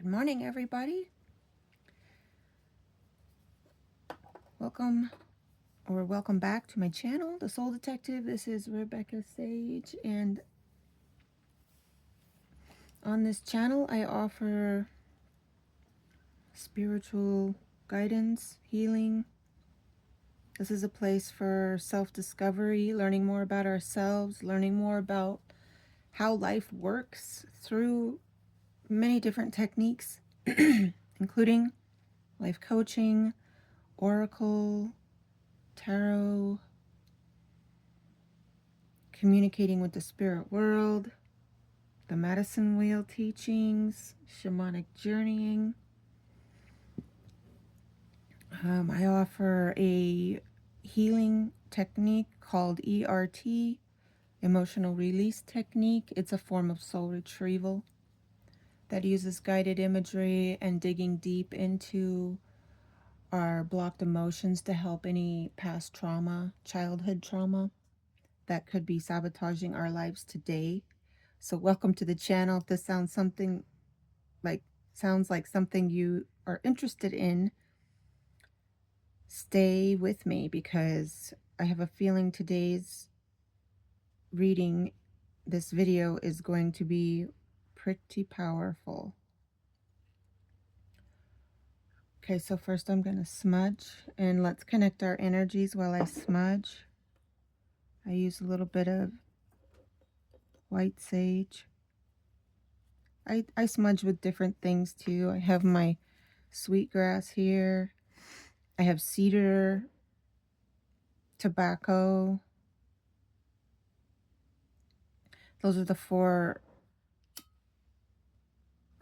Good morning, everybody. Welcome back to my channel, The Soul Detective. This is Rebecca Sage, and on this channel I offer spiritual guidance, healing. This is a place for self-discovery, learning more about ourselves, learning more about how life works through many different techniques, including life coaching, oracle, tarot, communicating with the spirit world, the medicine wheel teachings, shamanic journeying. I offer a healing technique called ERT, emotional release technique. It's a form of soul retrieval that uses guided imagery and digging deep into our blocked emotions to help any past trauma, childhood trauma that could be sabotaging our lives today. So welcome to the channel. If this sounds like something you are interested in, stay with me because I have a feeling today's reading, this video, is going to be pretty powerful. Okay, so first I'm going to smudge, and let's connect our energies while I smudge. I use a little bit of white sage. I smudge with different things too. I have my sweetgrass here. I have cedar, tobacco. Those are the 4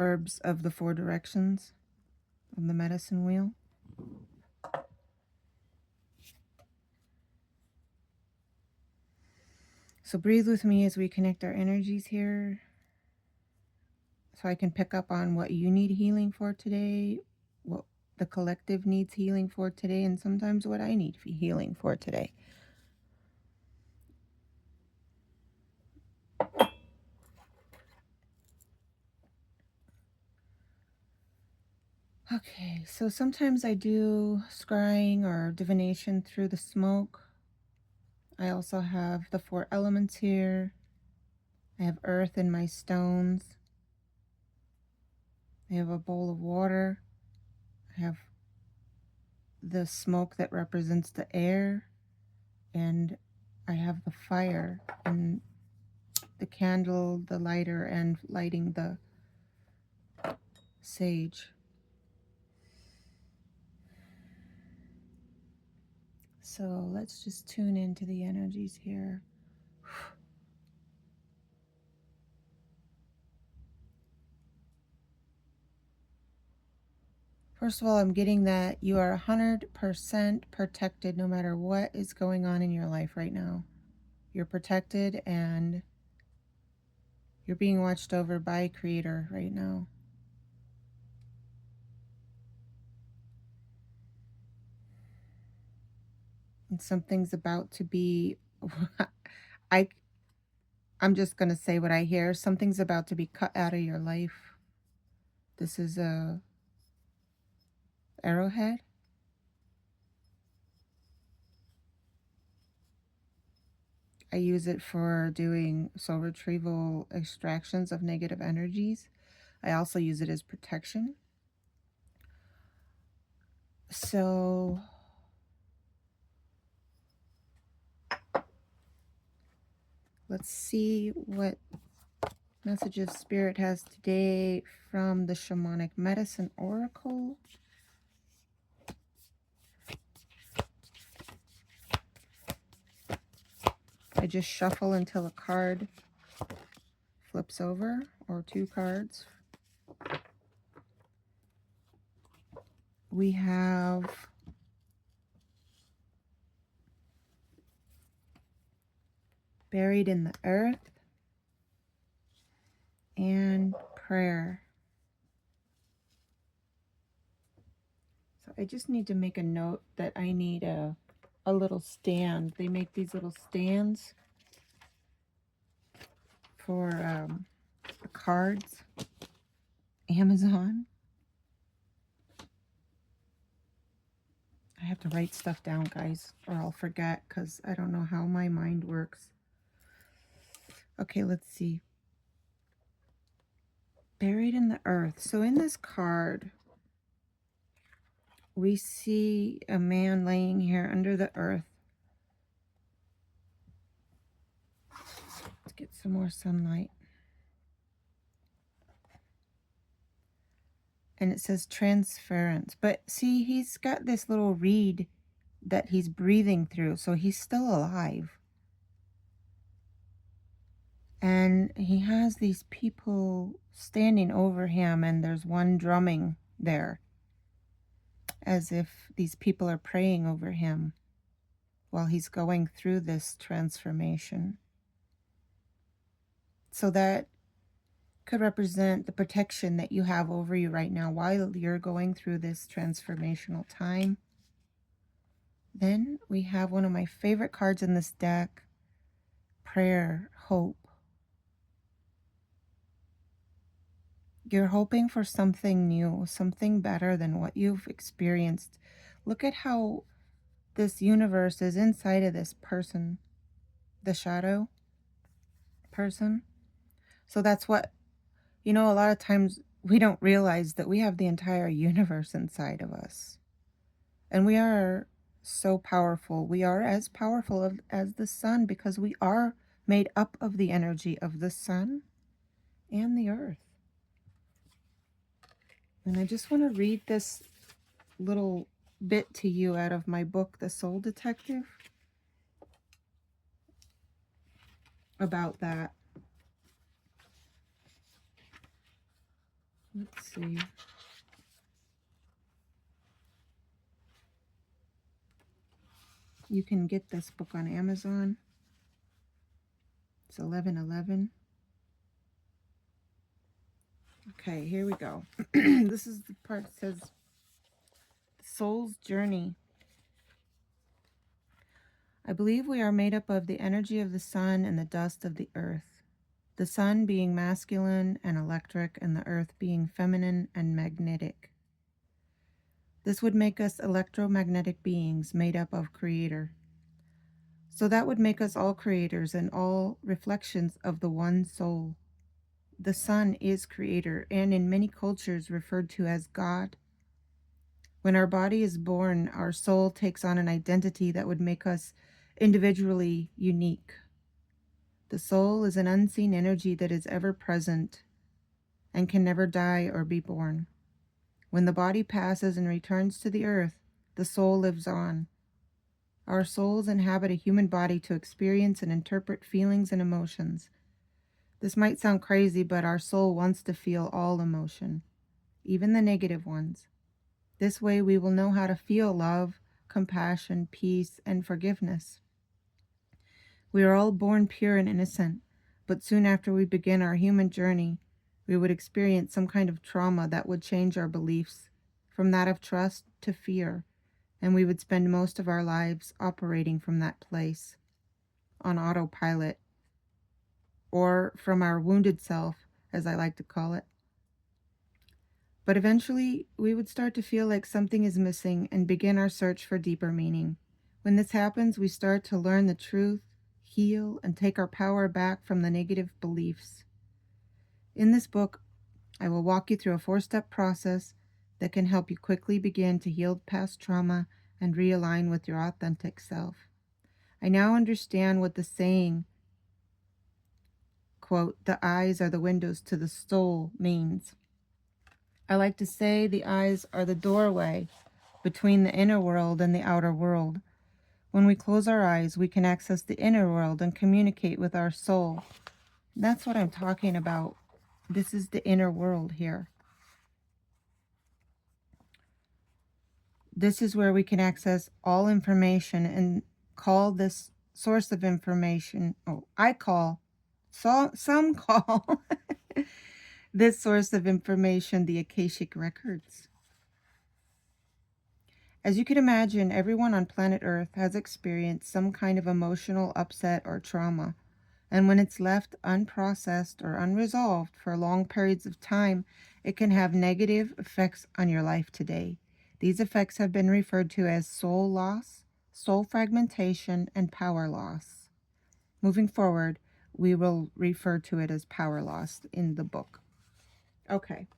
herbs of the 4 directions of the medicine wheel. So breathe with me as we connect our energies here, so I can pick up on what you need healing for today, what the collective needs healing for today, and sometimes what I need healing for today. Okay, so sometimes I do scrying or divination through the smoke. I also have the 4 elements here. I have earth in my stones. I have a bowl of water. I have the smoke that represents the air, and I have the fire and the candle, the lighter, and lighting the sage. So let's just tune into the energies here. First of all, I'm getting that you are 100% protected no matter what is going on in your life right now. You're protected and you're being watched over by Creator right now. And something's about to be, I'm just going to say what I hear. Something's about to be cut out of your life. This is a arrowhead. I use it for doing soul retrieval extractions of negative energies. I also use it as protection. So let's see what messages Spirit has today from the Shamanic Medicine Oracle. I just shuffle until a card flips over, or 2 cards. We have buried in the earth and prayer. So I just need to make a note that I need a little stand. They make these little stands for the cards. Amazon. have to write stuff down, guys, or I'll forget because I don't know how my mind works. Okay, let's see. Buried in the earth. So in this card, we see a man laying here under the earth. Let's get some more sunlight. And it says transference. But see, he's got this little reed that he's breathing through, so he's still alive. And he has these people standing over him, and there's one drumming there, as if these people are praying over him while he's going through this transformation. So that could represent the protection that you have over you right now while you're going through this transformational time. Then we have one of my favorite cards in this deck, prayer, hope. You're hoping for something new, something better than what you've experienced. Look at how this universe is inside of this person, the shadow person. So that's what, a lot of times we don't realize that we have the entire universe inside of us. And we are so powerful. We are as powerful as the sun because we are made up of the energy of the sun and the earth. And I just want to read this little bit to you out of my book, The Soul Detective, about that. Let's see. You can get this book on Amazon. It's $11.11. Okay, here we go. This is the part that says, the soul's journey. I believe we are made up of the energy of the sun and the dust of the earth. The sun being masculine and electric, and the earth being feminine and magnetic. This would make us electromagnetic beings made up of creator. So that would make us all creators and all reflections of the one soul. The sun is creator and in many cultures referred to as God. When our body is born, our soul takes on an identity that would make us individually unique. The soul is an unseen energy that is ever present and can never die or be born. When the body passes and returns to the earth, the soul lives on. Our souls inhabit a human body to experience and interpret feelings and emotions. This might sound crazy, but our soul wants to feel all emotion, even the negative ones. This way we will know how to feel love, compassion, peace, and forgiveness. We are all born pure and innocent, but soon after we begin our human journey, we would experience some kind of trauma that would change our beliefs from that of trust to fear, and we would spend most of our lives operating from that place, on autopilot, or from our wounded self, as I like to call it. But eventually, we would start to feel like something is missing and begin our search for deeper meaning. When this happens, we start to learn the truth, heal, and take our power back from the negative beliefs. In this book, I will walk you through a 4-step process that can help you quickly begin to heal past trauma and realign with your authentic self. I now understand what the saying, quote, "the eyes are the windows to the soul" means. I like to say the eyes are the doorway between the inner world and the outer world. When we close our eyes, we can access the inner world and communicate with our soul. That's what I'm talking about. This is the inner world here. This is where we can access all information and call this source of information, some call this source of information the Akashic Records. As you can imagine, everyone on planet Earth has experienced some kind of emotional upset or trauma, and when it's left unprocessed or unresolved for long periods of time, it can have negative effects on your life today. These effects have been referred to as soul loss, soul fragmentation, and power loss. Moving forward, we will refer to it as power loss in the book. Okay.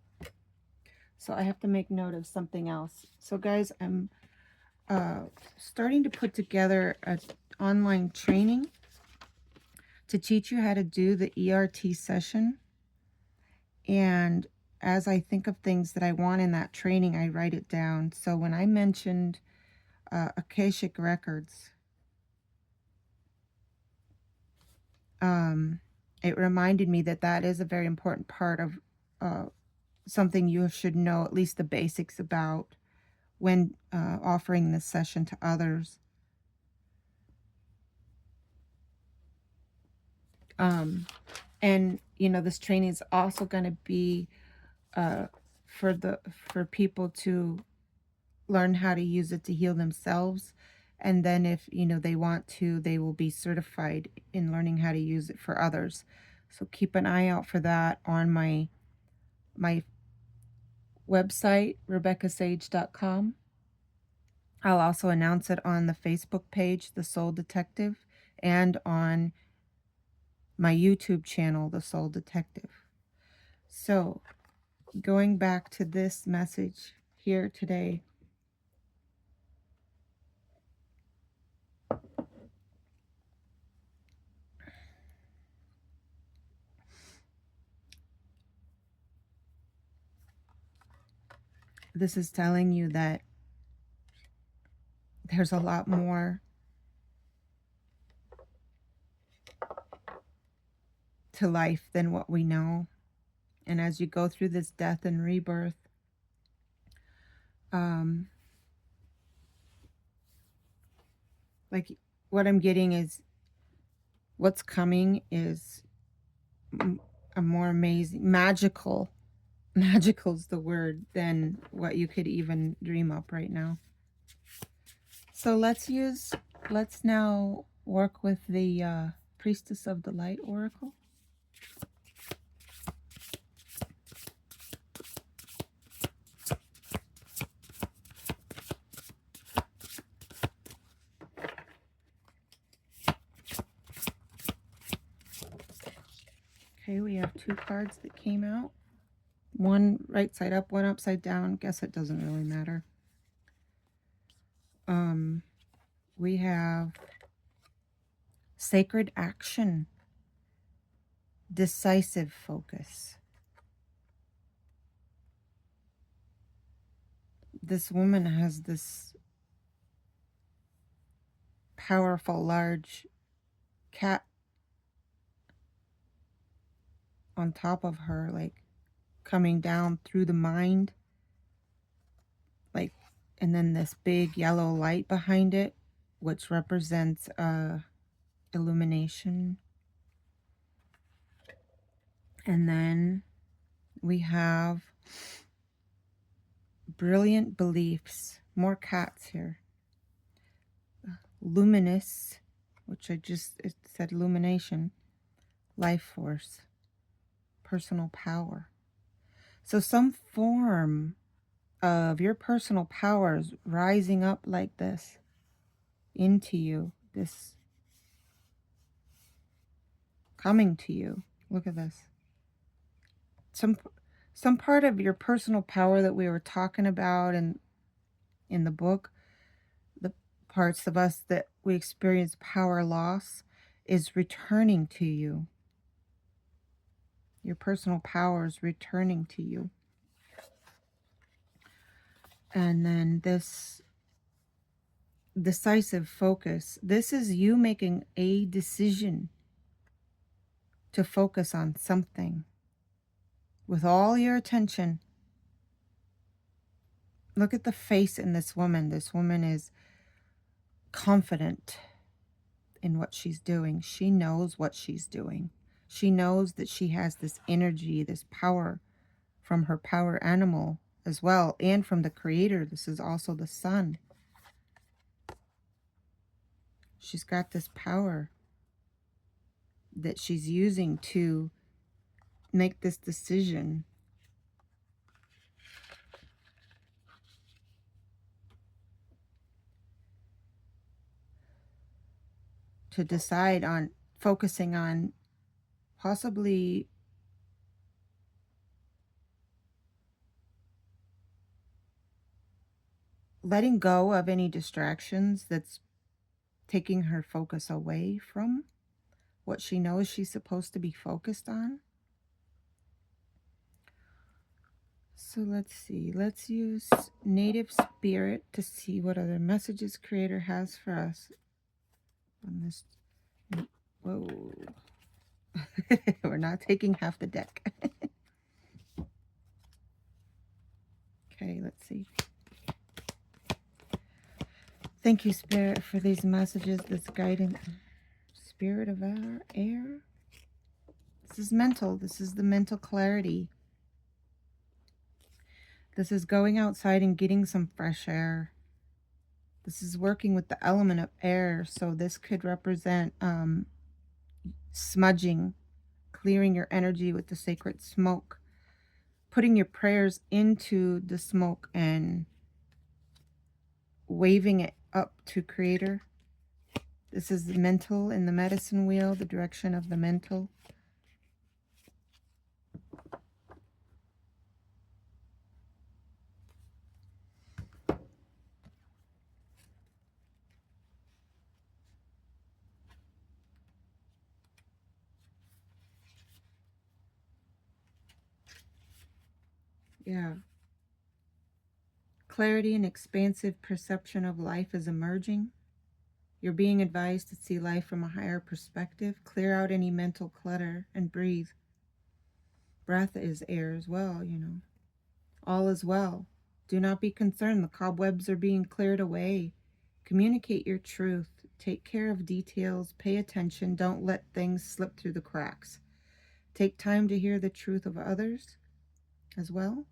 So I have to make note of something else. So guys, I'm starting to put together an online training to teach you how to do the ERT session. And as I think of things that I want in that training, I write it down. So when I mentioned Akashic Records, it reminded me that that is a very important part of something you should know, at least the basics about when offering this session to others. And you know, this training is also going to be for people to learn how to use it to heal themselves, and then if you know they want to, they will be certified in learning how to use it for others. So keep an eye out for that on my website, RebeccaSage.com. I'll also announce it on the Facebook page, The Soul Detective, and on my YouTube channel, The Soul Detective. So going back to this message here today, this is telling you that there's a lot more to life than what we know. And as you go through this death and rebirth, like what I'm getting is what's coming is a more amazing, magical's the word, than what you could even dream up right now. So let's now work with the Priestess of the Light Oracle. Okay, we have 2 cards that came out. One right side up, one upside down. Guess it doesn't really matter. We have Sacred Action, Decisive Focus. This woman has this powerful, large cat on top of her, like coming down through the mind, like, and then this big yellow light behind it, which represents illumination. And then we have Brilliant Beliefs, more cats here. Luminous, which it said illumination, life force, personal power. So some form of your personal powers rising up like this into you, this coming to you. Look at this. Some part of your personal power that we were talking about in the book, the parts of us that we experience power loss, is returning to you. Your personal power is returning to you. And then this decisive focus, this is you making a decision to focus on something with all your attention. Look at the face in this woman. This woman is confident in what she's doing. She knows what she's doing. She knows that she has this energy, this power from her power animal as well, and from the Creator. This is also the sun. She's got this power that she's using to make this decision. to decide on focusing on possibly letting go of any distractions that's taking her focus away from what she knows she's supposed to be focused on. So let's see. Let's use Native Spirit to see what other messages Creator has for us on this. Whoa. We're not taking half the deck. Okay, let's see. Thank you, Spirit, for these messages, this guidance. Spirit of air. This is mental. This is the mental clarity. This is going outside and getting some fresh air. This is working with the element of air. So this could represent smudging, clearing your energy with the sacred smoke, putting your prayers into the smoke and waving it up to Creator. This is the mental in the medicine wheel, the direction of the mental. Yeah. Clarity and expansive perception of life is emerging. You're being advised to see life from a higher perspective. Clear out any mental clutter and breathe. Breath is air as well, you know. All is well. Do not be concerned. The cobwebs are being cleared away. Communicate your truth. Take care of details. Pay attention. Don't let things slip through the cracks. Take time to hear the truth of others as well.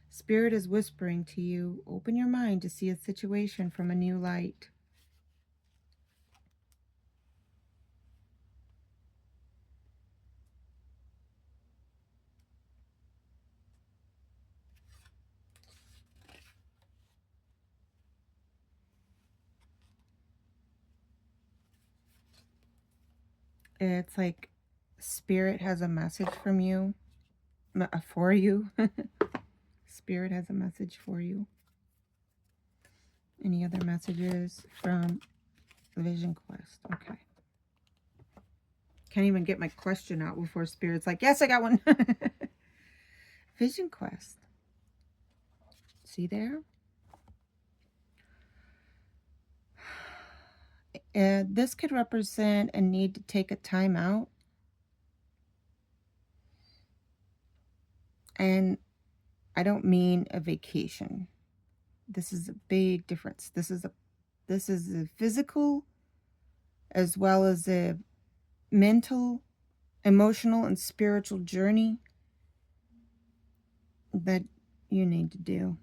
Spirit is whispering to you. Open your mind to see a situation from a new light. It's like Spirit has a message from you, for you. Spirit has a message for you. Any other messages from Vision Quest? Okay. Can't even get my question out before Spirit's like, yes, I got one. Vision Quest. See there? This could represent a need to take a time out. And I don't mean a vacation. This is a big difference. This is a physical as well as a mental, emotional, and spiritual journey that you need to do.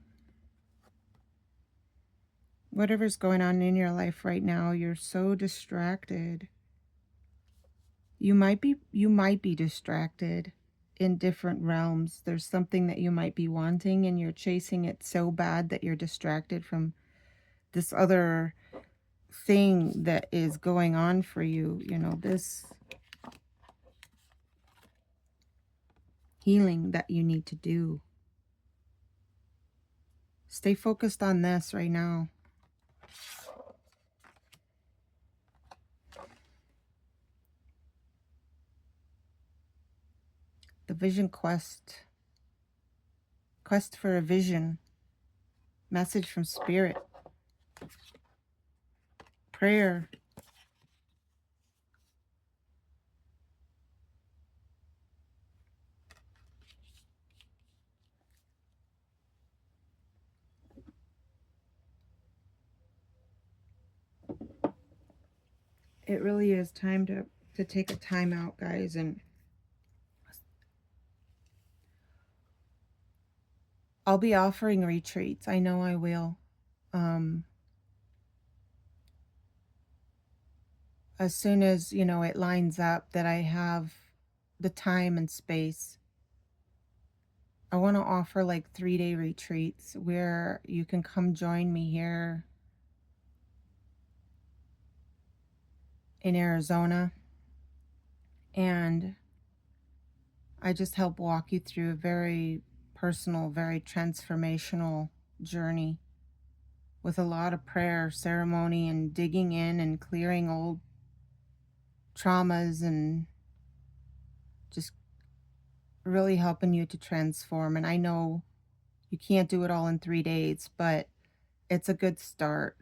Whatever's going on in your life right now, you're so distracted. You might be distracted in different realms. There's something that you might be wanting and you're chasing it so bad that you're distracted from this other thing that is going on for you. You know, this healing that you need to do. Stay focused on this right now. The Vision Quest. Quest for a vision. Message from Spirit. Prayer. It really is time to take a time out, guys, and I'll be offering retreats. I know I will. As soon as, you know, it lines up that I have the time and space, I want to offer like 3-day retreats where you can come join me here. in Arizona, and I just help walk you through a very personal, very transformational journey with a lot of prayer, ceremony, and digging in and clearing old traumas, and just really helping you to transform. And I know you can't do it all in 3 days, but it's a good start.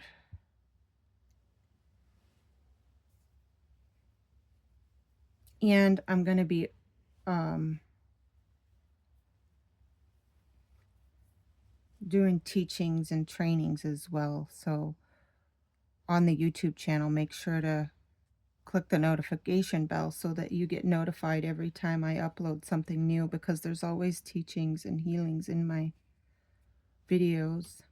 And I'm going to be doing teachings and trainings as well. So on the YouTube channel, make sure to click the notification bell so that you get notified every time I upload something new, because there's always teachings and healings in my videos.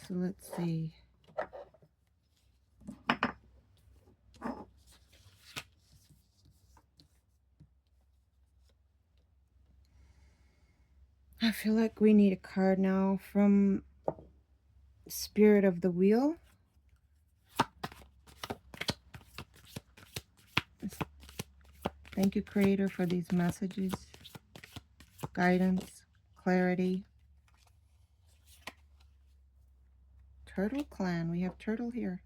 So let's see. I feel like we need a card now from Spirit of the Wheel. Thank you, Creator, for these messages, guidance, clarity. Turtle Clan. We have Turtle here.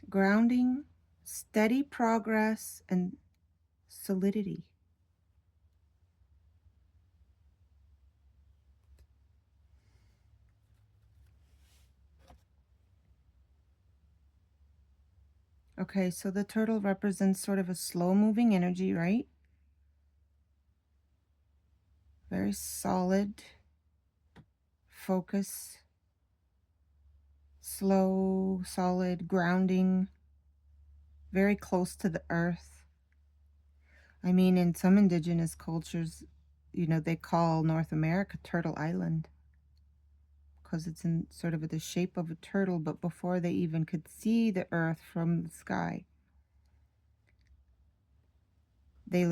Grounding, steady progress, and solidity. Okay, so the turtle represents sort of a slow-moving energy, right? Very solid, focus, slow, solid, grounding, very close to the earth. I mean, in some indigenous cultures, you know, they call North America Turtle Island because it's in sort of the shape of a turtle, but before they even could see the earth from the sky, they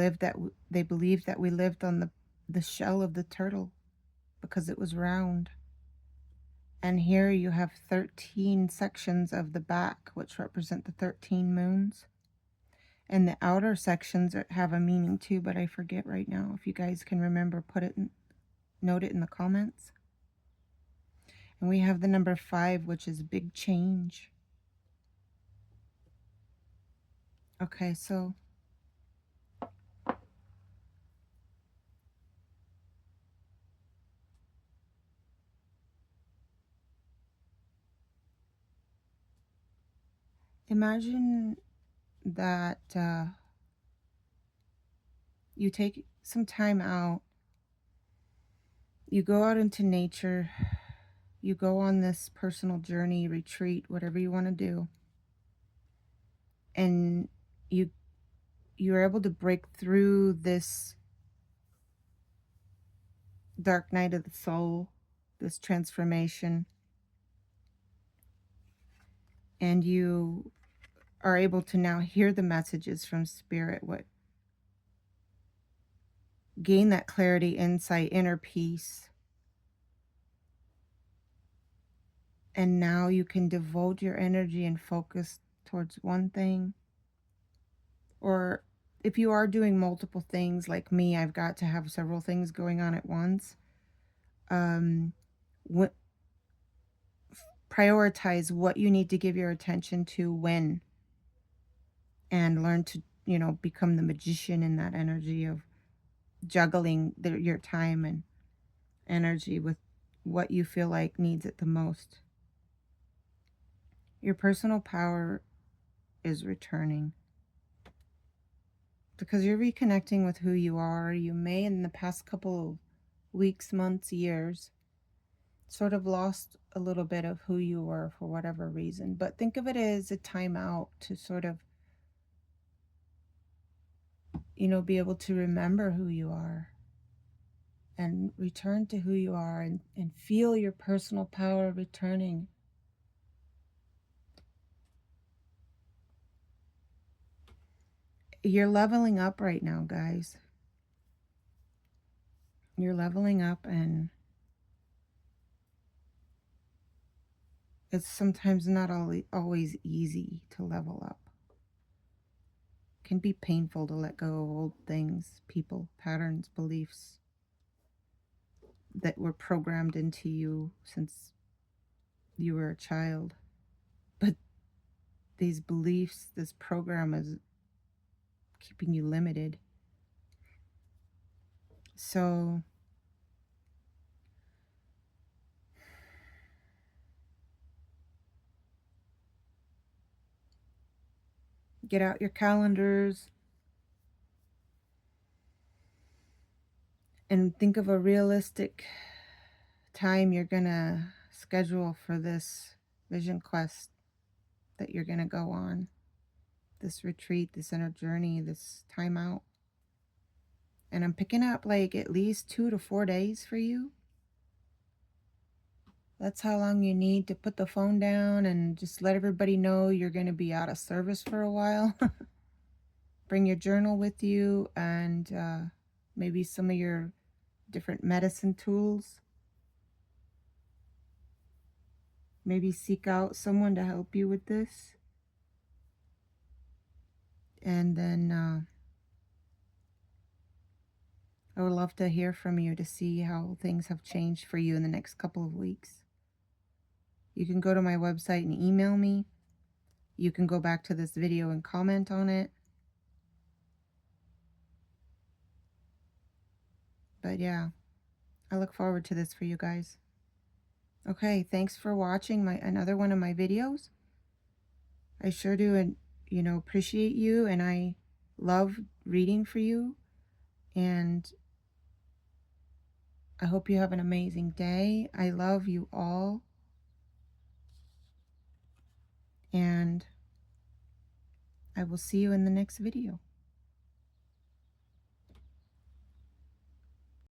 believed that we lived on the shell of the turtle because it was round. And here you have 13 sections of the back, which represent the 13 moons. And the outer sections have a meaning too, but I forget right now. If you guys can remember, note it in the comments. And we have the number 5, which is big change. Okay, so imagine that you take some time out, you go out into nature, you go on this personal journey, retreat, whatever you want to do, and you're able to break through this dark night of the soul, this transformation, and you are able to now hear the messages from Spirit, gain that clarity, insight, inner peace. And now you can devote your energy and focus towards one thing. Or if you are doing multiple things like me, I've got to have several things going on at once. Prioritize what you need to give your attention to when, and learn to, become the magician in that energy of juggling your time and energy with what you feel like needs it the most. Your personal power is returning because you're reconnecting with who you are. You may, in the past couple of weeks, months, years, sort of lost a little bit of who you were for whatever reason. But think of it as a timeout to sort of, be able to remember who you are and return to who you are, and feel your personal power returning. You're leveling up right now, guys. You're leveling up, and it's sometimes not always easy to level up. It can be painful to let go of old things, people, patterns, beliefs that were programmed into you since you were a child. But these beliefs, this program is keeping you limited. So get out your calendars and think of a realistic time you're gonna schedule for this vision quest that you're gonna go on, this retreat, this inner journey, this time out. And I'm picking up like at least 2 to 4 days for you. That's how long you need to put the phone down and just let everybody know you're going to be out of service for a while. Bring your journal with you and maybe some of your different medicine tools. Maybe seek out someone to help you with this. And then I would love to hear from you to see how things have changed for you in the next couple of weeks. You can go to my website and email me. You can go back to this video and comment on it. But yeah, I look forward to this for you guys. Okay, thanks for watching another one of my videos. I sure do, appreciate you, and I love reading for you. And I hope you have an amazing day. I love you all. And I will see you in the next video.